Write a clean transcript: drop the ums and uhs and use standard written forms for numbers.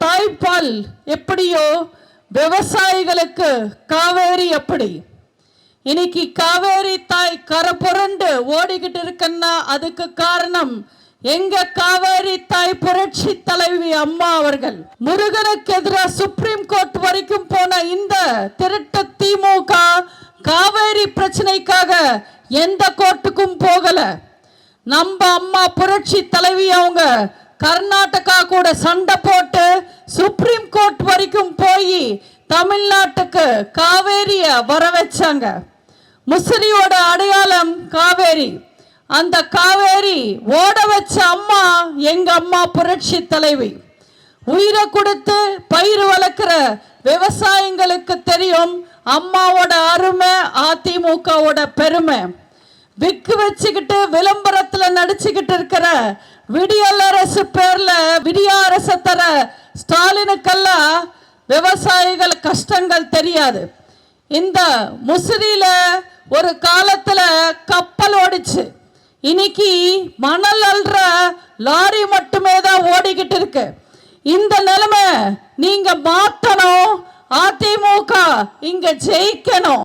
தாய்ப்பால் எப்படியோ விவசாயிகளுக்கு காவேரி எப்படி. இன்னைக்கு காவேரி தாய் கரை புரண்டு ஓடிக்கிட்டு இருக்குன்னா அதுக்கு காரணம் எங்க காவேரி தாய் புரட்சி தலைவி அம்மா அவர்கள். முருகனுக்கு எதிராக சுப்ரீம் கோர்ட் வரைக்கும் போன இந்த திருட்டு திமுக காவேரி பிரச்சனைக்காக எந்த கோர்ட்டுக்கும் போகல. நம்ம அம்மா புரட்சி தலைவி அவங்க கர்நாடகா கூட சண்டை போட்டு சுப்ரீம் கோர்ட் வரைக்கும் போய் தமிழ்நாட்டுக்கு காவேரிய வர வச்சாங்க. முசிறியோட அடையாளம் காவேரி. அந்த காவேரி ஓட வச்ச அம்மா எங்க அம்மா புரட்சி தலைவி. உயிரை கொடுத்து பயிர் வளர்க்கிற விவசாயிங்களுக்கு தெரியும் அம்மாவோட அருமை, அதிமுகவோட பெருமை. விக்கு வச்சுக்கிட்டு விளம்பரத்துல நடிச்சுக்கிட்டு இருக்கிற விடியல் அரசு பேர்ல விடிய அரசு தர ஸ்டாலினுக்கெல்லாம் விவசாயிகள் கஷ்டங்கள் தெரியாது. இந்த முசிறியில ஒரு காலத்துல கப்பல் ஓடிச்சு. இன்னைக்கு மணல் அள்ளுற லாரி மட்டுமே தான் ஓடிக்கிட்டு இருக்கு. இந்த நிலைமை நீங்க மாத்தணும். அதிமுக இங்க ஜெயிக்கணும்.